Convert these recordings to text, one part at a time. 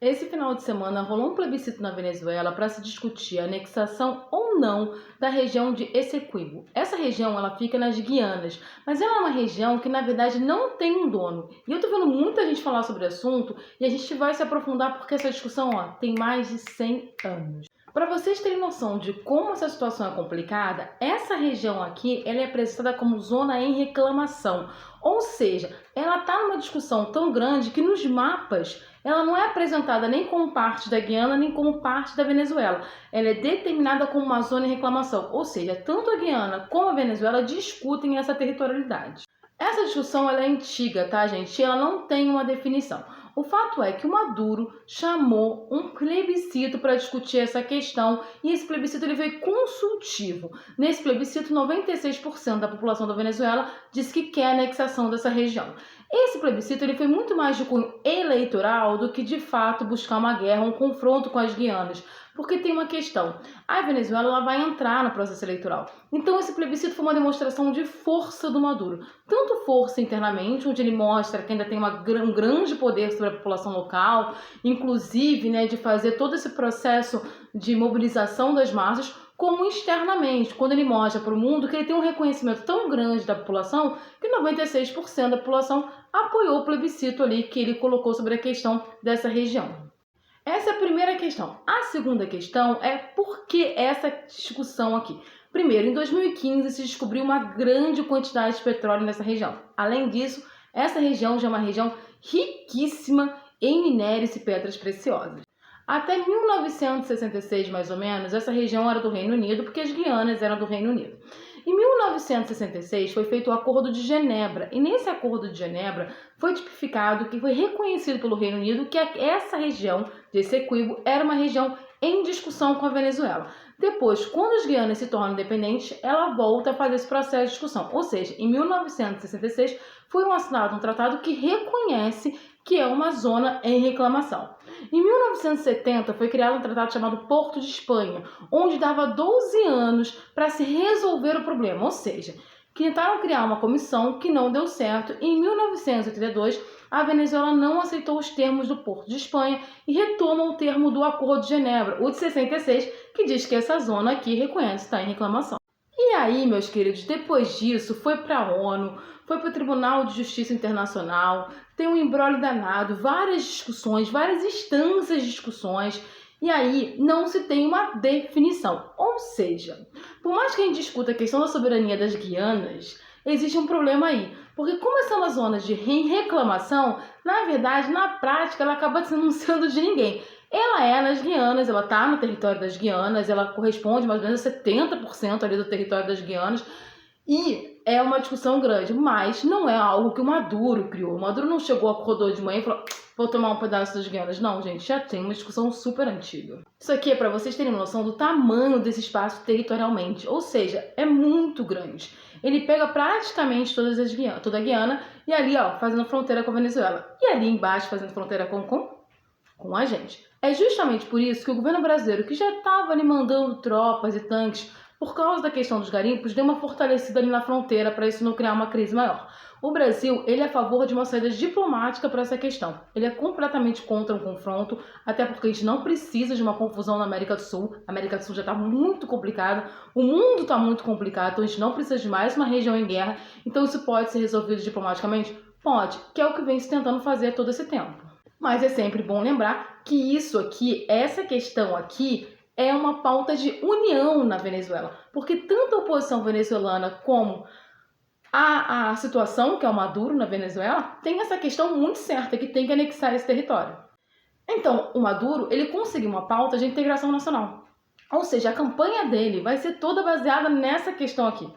Esse final de semana rolou um plebiscito na Venezuela para se discutir a anexação ou não da região de Essequibo. Essa região ela fica nas Guianas, mas ela é uma região que na verdade não tem um dono. E eu tô vendo muita gente falar sobre o assunto e a gente vai se aprofundar porque essa discussão tem mais de 100 anos. Para vocês terem noção de como essa situação é complicada, essa região aqui ela é apresentada como zona em reclamação. Ou seja, ela está numa discussão tão grande que nos mapas ela não é apresentada nem como parte da Guiana, nem como parte da Venezuela. Ela é determinada como uma zona em reclamação, ou seja, tanto a Guiana como a Venezuela discutem essa territorialidade. Essa discussão ela é antiga, tá, gente? Ela não tem uma definição. O fato é que o Maduro chamou um plebiscito para discutir essa questão e esse plebiscito ele foi consultivo. Nesse plebiscito, 96% da população da Venezuela disse que quer a anexação dessa região. Esse plebiscito ele foi muito mais de cunho eleitoral do que de fato buscar uma guerra, um confronto com as Guianas. Porque tem uma questão, a Venezuela ela vai entrar no processo eleitoral. Então esse plebiscito foi uma demonstração de força do Maduro. Tanto força internamente, onde ele mostra que ainda tem um grande poder sobre a população local, inclusive de fazer todo esse processo de mobilização das massas, como externamente, quando ele mostra para o mundo que ele tem um reconhecimento tão grande da população que 96% da população apoiou o plebiscito ali que ele colocou sobre a questão dessa região. Essa é a primeira questão. A segunda questão é por que essa discussão aqui? Primeiro, em 2015 se descobriu uma grande quantidade de petróleo nessa região. Além disso, essa região já é uma região riquíssima em minérios e pedras preciosas. Até 1966, mais ou menos, essa região era do Reino Unido, porque as Guianas eram do Reino Unido. Em 1966 foi feito o Acordo de Genebra, e nesse Acordo de Genebra foi tipificado que foi reconhecido pelo Reino Unido que essa região de Essequibo era uma região em discussão com a Venezuela. Depois, quando as Guianas se tornam independentes, ela volta a fazer esse processo de discussão. Ou seja, em 1966 foi assinado um tratado que reconhece que é uma zona em reclamação. Em 1970 foi criado um tratado chamado Porto de Espanha, onde dava 12 anos para se resolver o problema, ou seja, tentaram criar uma comissão que não deu certo e em 1982 a Venezuela não aceitou os termos do Porto de Espanha e retoma o termo do Acordo de Genebra, o de 66, que diz que essa zona aqui reconhece estar em reclamação. E aí, meus queridos, depois disso, foi para a ONU, foi para o Tribunal de Justiça Internacional, tem um imbróglio danado, várias discussões, várias instâncias de discussões, e aí não se tem uma definição. Ou seja, por mais que a gente discuta a questão da soberania das Guianas, existe um problema aí, porque como essa é uma zona de reclamação, na verdade, na prática, ela acaba não sendo de ninguém. Ela é nas Guianas, ela está no território das Guianas, ela corresponde mais ou menos a 70% ali do território das Guianas, e é uma discussão grande, mas não é algo que o Maduro criou. O Maduro não chegou, acordou de manhã e falou: vou tomar um pedaço das Guianas. Não, gente, já tem uma discussão super antiga. Isso aqui é para vocês terem noção do tamanho desse espaço territorialmente, ou seja, é muito grande. Ele pega praticamente toda a Guiana e ali, fazendo fronteira com a Venezuela. E ali embaixo, fazendo fronteira com a gente. É justamente por isso que o governo brasileiro, que já estava ali mandando tropas e tanques por causa da questão dos garimpos, deu uma fortalecida ali na fronteira para isso não criar uma crise maior. O Brasil, ele é a favor de uma saída diplomática para essa questão. Ele é completamente contra um confronto, até porque a gente não precisa de uma confusão na América do Sul. A América do Sul já está muito complicada, o mundo está muito complicado, então a gente não precisa de mais uma região em guerra. Então isso pode ser resolvido diplomaticamente? Pode, que é o que vem se tentando fazer todo esse tempo. Mas é sempre bom lembrar que isso aqui, essa questão aqui, é uma pauta de união na Venezuela. Porque tanto a oposição venezuelana como a situação, que é o Maduro na Venezuela, tem essa questão muito certa, que tem que anexar esse território. Então, o Maduro, ele conseguiu uma pauta de integração nacional. Ou seja, a campanha dele vai ser toda baseada nessa questão aqui.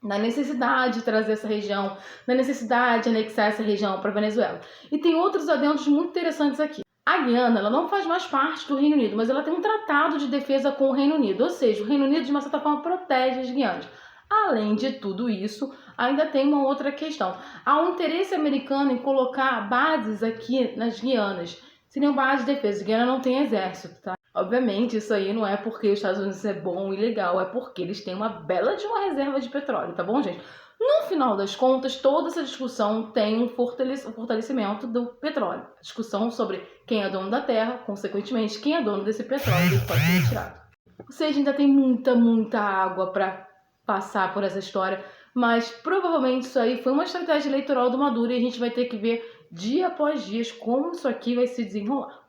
Na necessidade de trazer essa região, na necessidade de anexar essa região para a Venezuela. E tem outros adendos muito interessantes aqui. A Guiana ela não faz mais parte do Reino Unido, mas ela tem um tratado de defesa com o Reino Unido, ou seja, o Reino Unido de uma certa forma protege as Guianas. Além de tudo isso, ainda tem uma outra questão. Há um interesse americano em colocar bases aqui nas Guianas. Seriam bases de defesa. A Guiana não tem exército, tá? Obviamente, isso aí não é porque os Estados Unidos é bom e legal, é porque eles têm uma bela de uma reserva de petróleo, tá bom, gente? No final das contas, toda essa discussão tem um fortalecimento do petróleo. Discussão sobre quem é dono da terra, consequentemente, quem é dono desse petróleo que pode ser retirado. Ou seja, ainda tem muita água para passar por essa história, mas provavelmente isso aí foi uma estratégia eleitoral do Maduro e a gente vai ter que ver dia após dia como isso aqui vai se desenrolar.